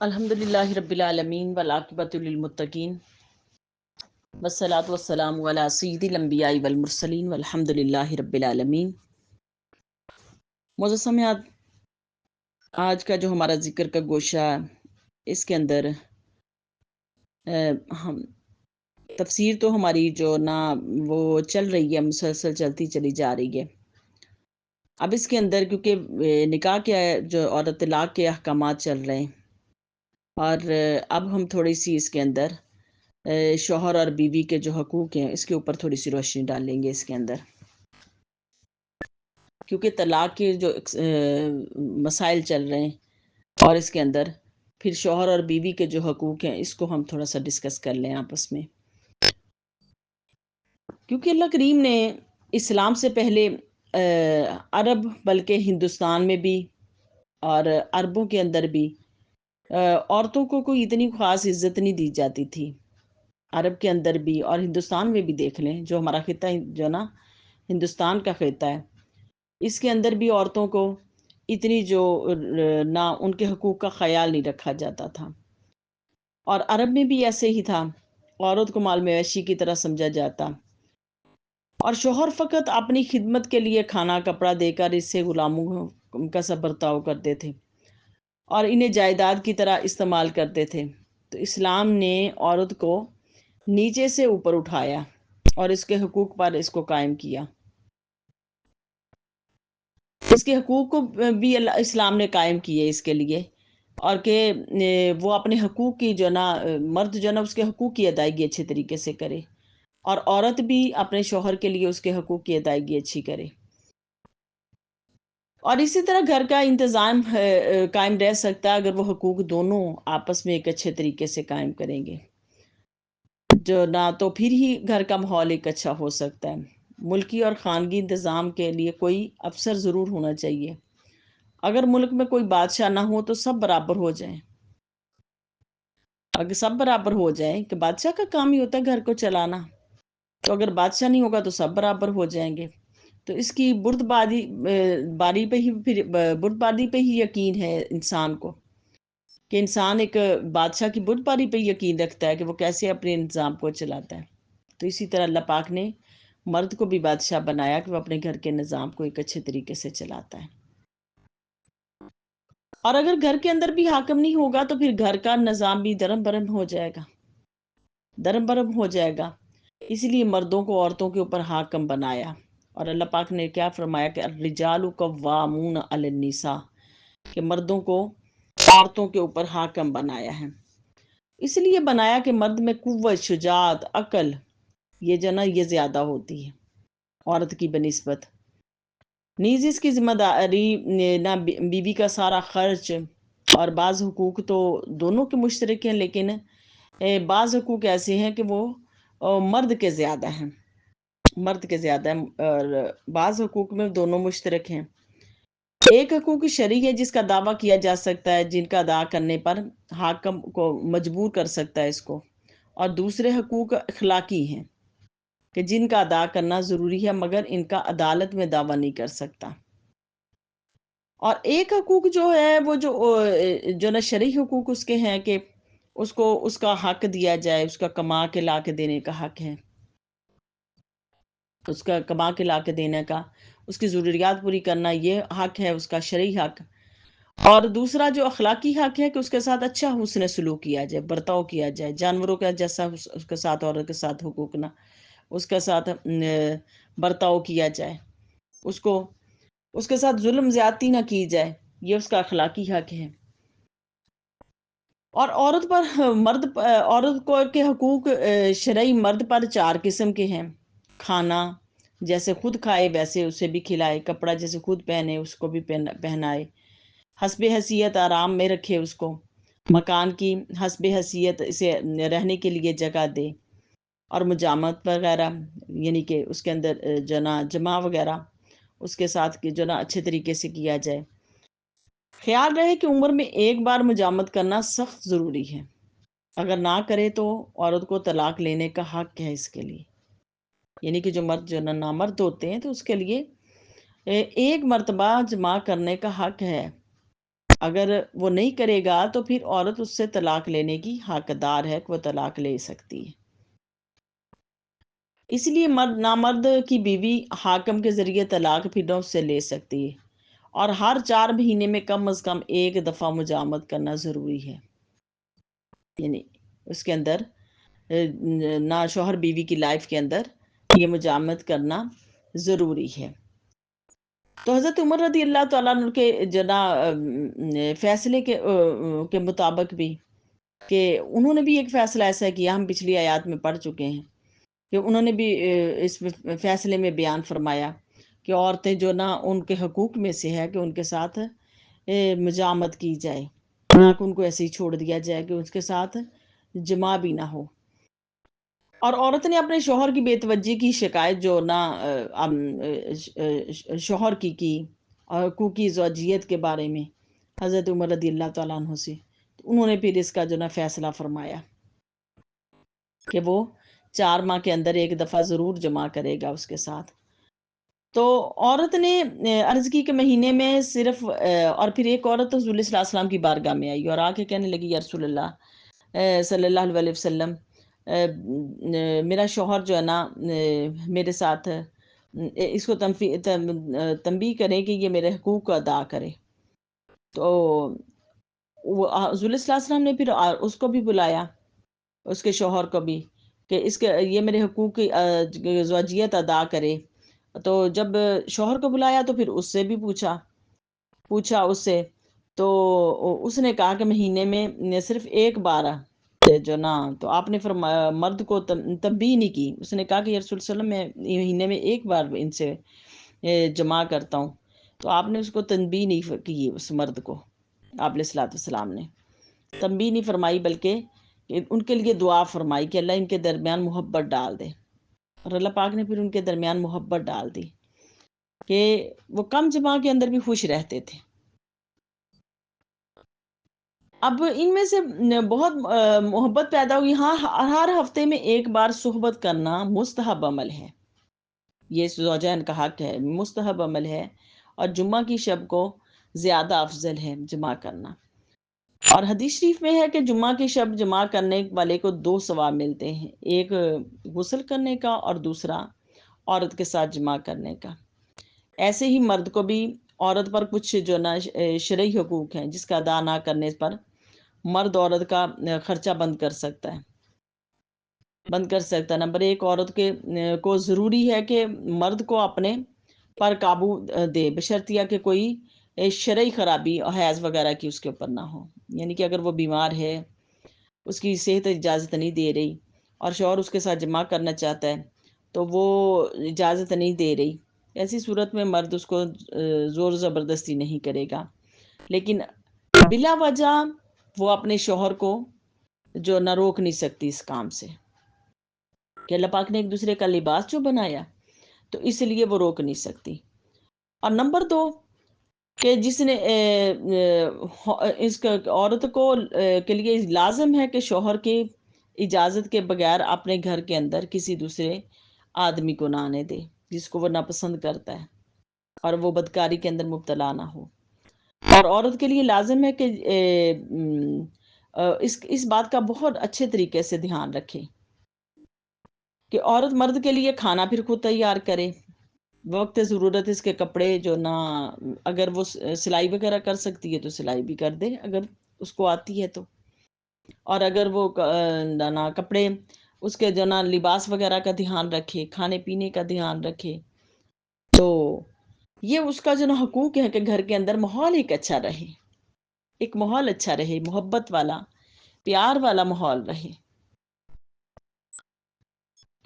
الحمدللہ رب العالمین والعاقبۃ للمتقین والصلاۃ والسلام علی سید الانبیاء والمرسلین والحمدللہ رب العالمین۔ معزز سامعین، آج کا جو ہمارا ذکر کا گوشہ اس کے اندر ہم تفسیر تو ہماری جو نا وہ چل رہی ہے، مسلسل چلتی چلی جا رہی ہے۔ اب اس کے اندر کیونکہ نکاح کے جو اور طلاق کے احکامات چل رہے ہیں، اور اب ہم تھوڑی سی اس کے اندر شوہر اور بیوی کے جو حقوق ہیں اس کے اوپر تھوڑی سی روشنی ڈالیں گے اس کے اندر، کیونکہ طلاق کے جو مسائل چل رہے ہیں اور اس کے اندر پھر شوہر اور بیوی کے جو حقوق ہیں اس کو ہم تھوڑا سا ڈسکس کر لیں آپس میں، کیونکہ اللہ کریم نے اسلام سے پہلے عرب بلکہ ہندوستان میں بھی اور عربوں کے اندر بھی عورتوں کو کوئی اتنی خاص عزت نہیں دی جاتی تھی۔ عرب کے اندر بھی اور ہندوستان میں بھی دیکھ لیں، جو ہمارا خطہ جو نا ہندوستان کا خطہ ہے، اس کے اندر بھی عورتوں کو اتنی جو نہ ان کے حقوق کا خیال نہیں رکھا جاتا تھا، اور عرب میں بھی ایسے ہی تھا، عورت کو مال مویشی کی طرح سمجھا جاتا، اور شوہر فقط اپنی خدمت کے لیے کھانا کپڑا دے کر اس سے غلاموں کا سا برتاؤ کرتے تھے اور انہیں جائیداد کی طرح استعمال کرتے تھے۔ تو اسلام نے عورت کو نیچے سے اوپر اٹھایا اور اس کے حقوق پر اس کو قائم کیا۔ اس کے حقوق کو بھی اسلام نے قائم کیے اس کے لیے، اور کہ وہ اپنے حقوق کی جو نا مرد جو نا اس کے حقوق کی ادائیگی اچھے طریقے سے کرے، اور عورت بھی اپنے شوہر کے لیے اس کے حقوق کی ادائیگی اچھی کرے، اور اسی طرح گھر کا انتظام قائم رہ سکتا ہے اگر وہ حقوق دونوں آپس میں ایک اچھے طریقے سے قائم کریں گے، جو نہ تو پھر ہی گھر کا ماحول ایک اچھا ہو سکتا ہے۔ ملکی اور خانگی انتظام کے لیے کوئی افسر ضرور ہونا چاہیے۔ اگر ملک میں کوئی بادشاہ نہ ہو تو سب برابر ہو جائیں، اگر سب برابر ہو جائیں کہ بادشاہ کا کام ہی ہوتا ہے گھر کو چلانا، تو اگر بادشاہ نہیں ہوگا تو سب برابر ہو جائیں گے۔ تو اس کی برد باری پہ ہی یقین ہے انسان کو، کہ انسان ایک بادشاہ کی برد باری پہ یقین رکھتا ہے کہ وہ کیسے اپنے نظام کو چلاتا ہے۔ تو اسی طرح اللہ پاک نے مرد کو بھی بادشاہ بنایا کہ وہ اپنے گھر کے نظام کو ایک اچھے طریقے سے چلاتا ہے، اور اگر گھر کے اندر بھی حاکم نہیں ہوگا تو پھر گھر کا نظام بھی درم برم ہو جائے گا، درم برم ہو جائے گا۔ اسی لیے مردوں کو عورتوں کے اوپر حاکم بنایا، اور اللہ پاک نے کیا فرمایا کہ الرجال قوامون علی النساء، کہ مردوں کو عورتوں کے اوپر حاکم بنایا ہے۔ اس لیے بنایا کہ مرد میں قوت، شجاعت، عقل یہ جو نا یہ زیادہ ہوتی ہے عورت کی بنسبت۔ نیز اس کی ذمہ داری نہ بیوی کا سارا خرچ، اور بعض حقوق تو دونوں کے مشترک ہیں، لیکن بعض حقوق ایسے ہیں کہ وہ مرد کے زیادہ ہیں، مرد کے زیادہ ہیں، اور بعض حقوق میں دونوں مشترک ہیں۔ ایک حقوق شرعی ہے جس کا دعویٰ کیا جا سکتا ہے، جن کا ادا کرنے پر حاکم کو مجبور کر سکتا ہے اس کو، اور دوسرے حقوق اخلاقی ہیں کہ جن کا ادا کرنا ضروری ہے مگر ان کا عدالت میں دعویٰ نہیں کر سکتا۔ اور ایک حقوق جو ہے وہ جو نا شرعی حقوق اس کے ہیں کہ اس کو اس کا حق دیا جائے، اس کا کما کے لا کے دینے کا حق ہے، اس کا کما کے لا کے دینے کا، اس کی ضروریات پوری کرنا، یہ حق ہے اس کا شرعی حق۔ اور دوسرا جو اخلاقی حق ہے کہ اس کے ساتھ اچھا حسن سلوک کیا جائے، برتاؤ کیا جائے، جانوروں کا جیسا اس کے ساتھ عورت کے ساتھ حقوق نہ، اس کے ساتھ برتاؤ کیا جائے، اس کے ساتھ ظلم زیادتی نہ کی جائے، یہ اس کا اخلاقی حق ہے۔ اور عورت کو کے حقوق شرعی مرد پر 4 قسم کے ہیں۔ کھانا جیسے خود کھائے ویسے اسے بھی کھلائے، کپڑا جیسے خود پہنے اس کو بھی پہنائے، حسب حیثیت آرام میں رکھے اس کو، مکان کی حسب حیثیت اسے رہنے کے لیے جگہ دے، اور مجامت وغیرہ یعنی کہ اس کے اندر جمع وغیرہ اس کے ساتھ جو اچھے طریقے سے کیا جائے۔ خیال رہے کہ عمر میں ایک بار مجامت کرنا سخت ضروری ہے، اگر نہ کرے تو عورت کو طلاق لینے کا حق ہے اس کے لیے، یعنی کہ جو مرد نامرد ہوتے ہیں تو اس کے لیے ایک مرتبہ جمع کرنے کا حق ہے، اگر وہ نہیں کرے گا تو پھر عورت اس سے طلاق لینے کی حقدار ہے کہ وہ طلاق لے سکتی ہے۔ اس لیے نامرد کی بیوی حاکم کے ذریعے طلاق پھر اس سے لے سکتی ہے، اور ہر 4 مہینے میں کم از کم ایک دفعہ مجامت کرنا ضروری ہے۔ یعنی اس کے اندر نہ شوہر بیوی کی لائف کے اندر یہ مجامت کرنا ضروری ہے۔ تو حضرت عمر رضی اللہ تعالیٰ عنہ کے فیصلے کے مطابق بھی، کہ انہوں نے بھی ایک فیصلہ ایسا کیا، ہم پچھلی آیات میں پڑھ چکے ہیں کہ انہوں نے بھی اس فیصلے میں بیان فرمایا کہ عورتیں جو نا ان کے حقوق میں سے ہے کہ ان کے ساتھ مجامت کی جائے، نہ کہ ان کو ایسے ہی چھوڑ دیا جائے کہ اس کے ساتھ جماع بھی نہ ہو۔ اور عورت نے اپنے شوہر کی بے توجہی کی شکایت جو نا شوہر کی اور حقوقی زوجیت کے بارے میں حضرت عمر رضی اللہ تعالیٰ عنہ سے، انہوں نے پھر اس کا جو نا فیصلہ فرمایا کہ وہ 4 ماہ کے اندر ایک دفعہ ضرور جمع کرے گا اس کے ساتھ۔ تو عورت نے عرض کی کہ مہینے میں صرف اور پھر ایک عورت حضور صلی اللہ علیہ وسلم کی بارگاہ میں آئی اور آ کے کہنے لگی، یا رسول اللہ صلی اللہ علیہ وسلم، میرا شوہر جو ہے نا میرے ساتھ اس کو تنبیہ کریں کہ یہ میرے حقوق کو ادا کرے۔ تو وہ حضور صلی اللہ علیہ وسلم نے پھر اس کو بھی بلایا، اس کے شوہر کو بھی، کہ یہ میرے حقوق کی زوجیت ادا کرے۔ تو جب شوہر کو بلایا تو پھر اس سے بھی پوچھا اس سے، تو اس نے کہا کہ مہینے میں صرف ایک بار جو نا، تو آپ نے مرد کو تنبیہ نہیں کی، اس نے کہا کہ یا رسول اللہ علیہ وسلم میں مہینے میں ایک بار ان سے جمع کرتا ہوں، تو آپ نے اس کو تنبیہ نہیں کی، اس مرد کو آپ علیہ الصلوۃ والسلام نے تنبیہ نہیں فرمائی، بلکہ ان کے لیے دعا فرمائی کہ اللہ ان کے درمیان محبت ڈال دے، اور اللہ پاک نے پھر ان کے درمیان محبت ڈال دی کہ وہ کم جمع کے اندر بھی خوش رہتے تھے۔ اب ان میں سے بہت محبت پیدا ہوئی، ہاں ہر ہفتے میں ایک بار صحبت کرنا مستحب عمل ہے، یہ زوجین کا حق ہے، مستحب عمل ہے، اور جمعہ کی شب کو زیادہ افضل ہے جمع کرنا۔ اور حدیث شریف میں ہے کہ جمعہ کی شب جمع کرنے والے کو 2 ثواب ملتے ہیں، ایک غسل کرنے کا اور دوسرا عورت کے ساتھ جمع کرنے کا۔ ایسے ہی مرد کو بھی عورت پر کچھ جو نا شرعی حقوق ہیں جس کا ادا نہ کرنے پر مرد عورت کا خرچہ بند کر سکتا ہے۔ نمبر 1، عورت کو ضروری ہے کہ مرد کو اپنے پر قابو دے، بشرطیہ کہ کوئی شرعی خرابی اور حیض وغیرہ کی اس کے اوپر نہ ہو، یعنی کہ اگر وہ بیمار ہے، اس کی صحت اجازت نہیں دے رہی اور شوہر اس کے ساتھ جمع کرنا چاہتا ہے تو وہ اجازت نہیں دے رہی، ایسی صورت میں مرد اس کو زور زبردستی نہیں کرے گا، لیکن بلا وجہ وہ اپنے شوہر کو جو نہ روک نہیں سکتی اس کام سے، کہ اللہ پاک نے ایک دوسرے کا لباس جو بنایا تو اس لیے وہ روک نہیں سکتی۔ اور نمبر 2، کہ جس نے اس عورت کو کے لیے لازم ہے کہ شوہر کی اجازت کے بغیر اپنے گھر کے اندر کسی دوسرے آدمی کو نہ آنے دے جس کو وہ ناپسند کرتا ہے، اور وہ بدکاری کے اندر مبتلا نہ ہو۔ اور عورت کے لیے لازم ہے کہ اس بات کا بہت اچھے طریقے سے دھیان رکھے کہ عورت مرد کے لیے کھانا پھر خود تیار کرے، وقت ضرورت اس کے کپڑے جو نہ، اگر وہ سلائی وغیرہ کر سکتی ہے تو سلائی بھی کر دے اگر اس کو آتی ہے تو، اور اگر وہ نہ کپڑے اس کے جو نہ لباس وغیرہ کا دھیان رکھے، کھانے پینے کا دھیان رکھے، تو یہ اس کا جو نا حقوق ہے کہ گھر کے اندر ماحول ایک اچھا رہے، ایک ماحول اچھا رہے، محبت والا، پیار والا ماحول رہے۔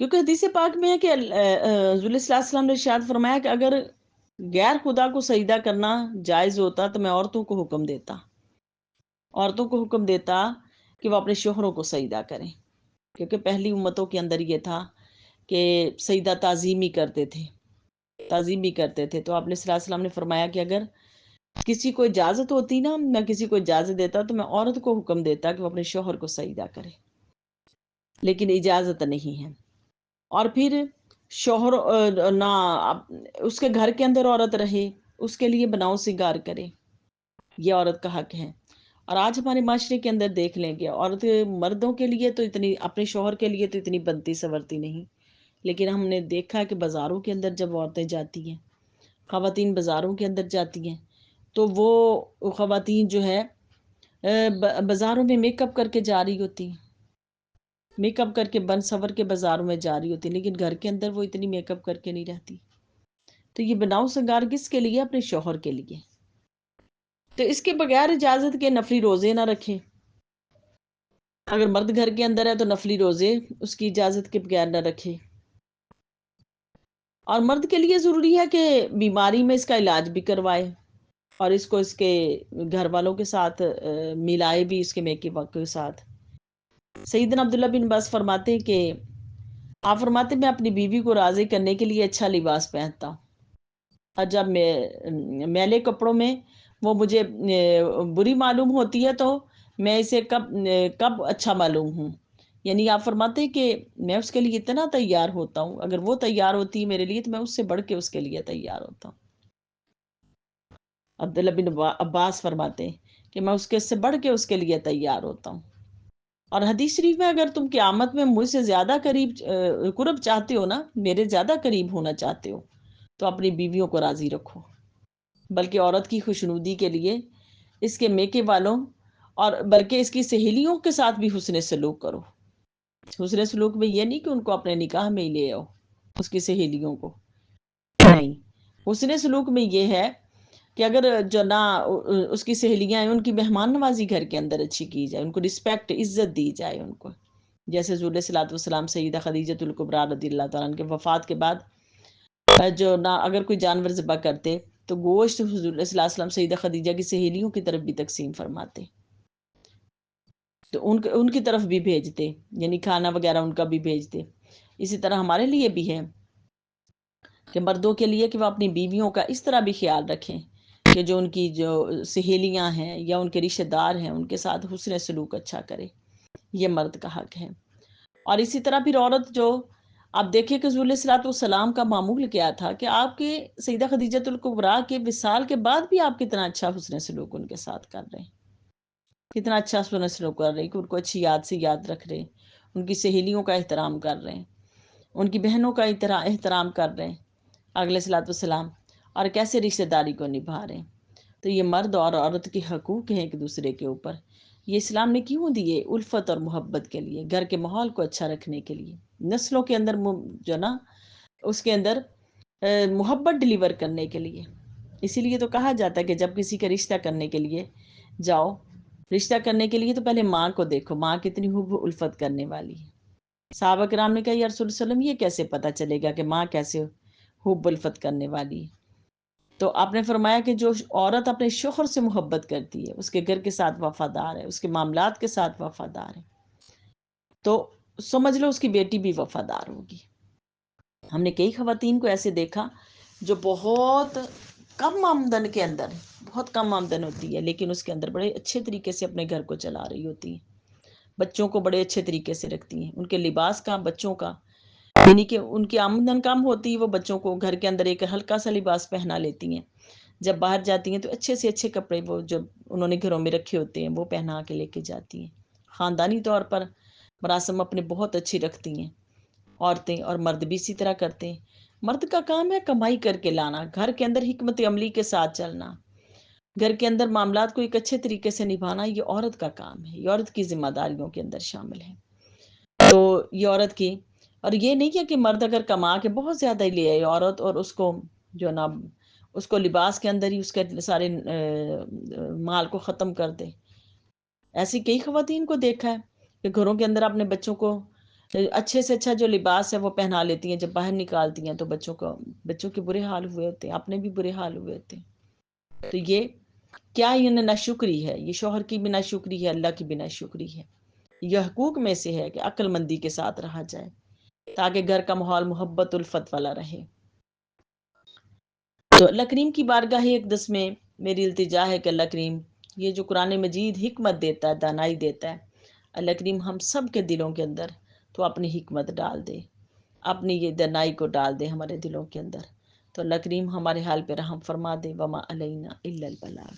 کیونکہ حدیث پاک میں ہے کہ حضور صلی اللہ علیہ وسلم نے ارشاد فرمایا کہ اگر غیر خدا کو سجدہ کرنا جائز ہوتا تو میں عورتوں کو حکم دیتا کہ وہ اپنے شوہروں کو سجدہ کریں، کیونکہ پہلی امتوں کے اندر یہ تھا کہ سجدہ تعظیمی کرتے تھے، تو آپ علیہ الصلوۃ والسلام نے فرمایا کہ اگر کسی کو اجازت ہوتی نا، میں کسی کو اجازت دیتا تو میں عورت کو حکم دیتا کہ وہ اپنے شوہر کو سجدہ کرے، لیکن اجازت نہیں ہے۔ اور پھر شوہر نہ اس کے گھر کے اندر عورت رہے، اس کے لیے بناؤ سنگار کرے، یہ عورت کا حق ہے۔ اور آج ہمارے معاشرے کے اندر دیکھ لیں کہ عورت مردوں کے لیے تو اتنی، اپنے شوہر کے لیے تو اتنی بنتی سنورتی نہیں، لیکن ہم نے دیکھا کہ بازاروں کے اندر جب عورتیں جاتی ہیں، خواتین بازاروں کے اندر جاتی ہیں، تو وہ خواتین جو ہے بازاروں میں میک اپ کر کے جا رہی ہوتی ہیں، میک اپ کر کے بن سور کے بازاروں میں جا رہی ہوتی، لیکن گھر کے اندر وہ اتنی میک اپ کر کے نہیں رہتی۔ تو یہ بناؤ سنگار کس کے لیے؟ اپنے شوہر کے لیے۔ تو اس کے بغیر اجازت کے نفلی روزے نہ رکھیں۔ اگر مرد گھر کے اندر ہے تو نفلی روزے اس کی اجازت کے بغیر نہ رکھے۔ اور مرد کے لیے ضروری ہے کہ بیماری میں اس کا علاج بھی کروائے، اور اس کو اس کے گھر والوں کے ساتھ ملائے بھی، اس کے میکے وقت کے ساتھ۔ سیدنا عبداللہ بن عباس فرماتے ہیں کہ آپ فرماتے میں اپنی بیوی کو راضی کرنے کے لیے اچھا لباس پہنتا ہوں، اور جب میں میلے کپڑوں میں وہ مجھے بری معلوم ہوتی ہے تو میں اسے کب اچھا معلوم ہوں۔ یعنی آپ فرماتے ہیں کہ میں اس کے لیے اتنا تیار ہوتا ہوں، اگر وہ تیار ہوتی ہے میرے لیے تو میں اس سے بڑھ کے اس کے لیے تیار ہوتا ہوں۔ عبداللہ بن عباس فرماتے ہیں کہ میں اس کے سے بڑھ کے اس کے لیے تیار ہوتا ہوں۔ اور حدیث شریف میں اگر تم قیامت میں مجھ سے زیادہ قرب چاہتے ہو نا، میرے زیادہ قریب ہونا چاہتے ہو، تو اپنی بیویوں کو راضی رکھو۔ بلکہ عورت کی خوشنودی کے لیے اس کے میکے والوں اور بلکہ اس کی سہیلیوں کے ساتھ بھی حسن سلوک کرو۔ حسن سلوک میں یہ نہیں کہ ان کو اپنے نکاح میں ہی لے آؤ، اس کی سہیلیوں کو نہیں۔ حسن سلوک میں یہ ہے کہ اگر جو نہ اس کی سہیلیاں ہیں، ان کی مہمان نوازی گھر کے اندر اچھی کی جائے، ان کو رسپیکٹ، عزت دی جائے ان کو۔ جیسے حضور علیہ الصلوۃ والسلام سیدہ خدیجۃ الکبریٰ رضی اللہ تعالیٰ عنہ کے وفات کے بعد جو نہ اگر کوئی جانور ذبح کرتے تو گوشت حضور علیہ السلام سیدہ خدیجہ کی سہیلیوں کی طرف بھی تقسیم فرماتے، تو ان کی طرف بھی بھیجتے، یعنی کھانا وغیرہ ان کا بھی بھیجتے۔ اسی طرح ہمارے لیے بھی ہے کہ مردوں کے لیے کہ وہ اپنی بیویوں کا اس طرح بھی خیال رکھیں کہ جو ان کی جو سہیلیاں ہیں یا ان کے رشتہ دار ہیں ان کے ساتھ حسن سلوک اچھا کرے۔ یہ مرد کا حق ہے۔ اور اسی طرح پھر عورت جو، آپ دیکھیں کہ حضور علیہ الصلوۃ والسلام کا معمول کیا تھا کہ آپ کے سیدہ خدیجۃ الکبریٰ کے وصال کے بعد بھی آپ کتنا اچھا حسن سلوک ان کے ساتھ کر رہے ہیں، کتنا اچھا حسن سلوک کر رہے ہیں کہ ان کو اچھی یاد سے یاد رکھ رہے ہیں، ان کی سہیلیوں کا احترام کر رہے ہیں، ان کی بہنوں کا احترام کر رہے ہیں اگلے صلاۃ والسلام، اور کیسے رشتہ داری کو نبھا رہے ہیں۔ تو یہ مرد اور عورت کے حقوق ہیں ایک دوسرے کے اوپر۔ یہ اسلام نے کیوں دیے؟ الفت اور محبت کے لیے، گھر کے ماحول کو اچھا رکھنے کے لیے، نسلوں کے اندر جو نا اس کے اندر محبت ڈلیور کرنے کے لیے۔ اسی لیے تو کہا جاتا ہے کہ جب کسی کا رشتہ کرنے کے لیے جاؤ، رشتہ کرنے کے لیے تو پہلے ماں کو دیکھو، ماں کتنی حب الفت کرنے والی ہے۔ صحابہ کرام نے کہا یا رسول اللہ علیہ وسلم یہ کیسے پتہ چلے گا کہ ماں کیسے حب الفت کرنے والی ہے؟ تو آپ نے فرمایا کہ جو عورت اپنے شوہر سے محبت کرتی ہے، اس کے گھر کے ساتھ وفادار ہے، اس کے معاملات کے ساتھ وفادار ہے، تو سمجھ لو اس کی بیٹی بھی وفادار ہوگی۔ ہم نے کئی خواتین کو ایسے دیکھا جو بہت کم آمدن کے اندر، بہت کم آمدن ہوتی ہے، لیکن اس کے اندر بڑے اچھے طریقے سے اپنے گھر کو چلا رہی ہوتی ہیں، بچوں کو بڑے اچھے طریقے سے رکھتی ہیں، ان کے لباس کا، بچوں کا، یعنی کہ ان کی آمدن کم ہوتی ہے، وہ بچوں کو گھر کے اندر ایک ہلکا سا لباس پہنا لیتی ہیں، جب باہر جاتی ہیں تو اچھے سے اچھے کپڑے وہ جو انہوں نے گھروں میں رکھے ہوتے ہیں وہ پہنا کے لے کے جاتی ہیں۔ خاندانی طور پر مراسم اپنے بہت اچھی رکھتی ہیں عورتیں، اور مرد بھی اسی طرح کرتے ہیں۔ مرد کا کام ہے کمائی کر کے لانا، گھر کے اندر حکمت عملی کے ساتھ چلنا، گھر کے اندر معاملات کو ایک اچھے طریقے سے نبھانا، یہ عورت کا کام ہے، یہ عورت کی ذمہ داریوں کے اندر شامل ہے۔ تو یہ عورت کی، اور یہ نہیں ہے کہ مرد اگر کما کے بہت زیادہ ہی لے آئے عورت، اور اس کو جو نا اس کو لباس کے اندر ہی اس کے سارے مال کو ختم کر دے۔ ایسی کئی خواتین کو دیکھا ہے کہ گھروں کے اندر اپنے بچوں کو اچھے سے اچھا جو لباس ہے وہ پہنا لیتی ہیں، جب باہر نکالتی ہیں تو بچوں کے برے حال ہوئے ہوتے ہیں، اپنے بھی برے حال ہوئے ہوتے ہیں۔ تو یہ کیا یہ ناشکری ہے؟ یہ شوہر کی بھی ناشکری ہے، اللہ کی بھی ناشکری ہے۔ یہ حقوق میں سے ہے کہ عقل مندی کے ساتھ رہا جائے تاکہ گھر کا ماحول محبت الفت والا رہے۔ تو اللہ کریم کی بارگاہ اقدس میں میری التجا ہے کہ اللہ کریم یہ جو قرآن مجید حکمت دیتا ہے، دانائی دیتا ہے، اللہ کریم ہم سب کے دلوں کے اندر تو اپنی حکمت ڈال دے، اپنی یہ دانائی کو ڈال دے ہمارے دلوں کے اندر۔ تو اللہ کریم ہمارے حال پہ رحم فرما دے۔ وما علینا الا البلاغ۔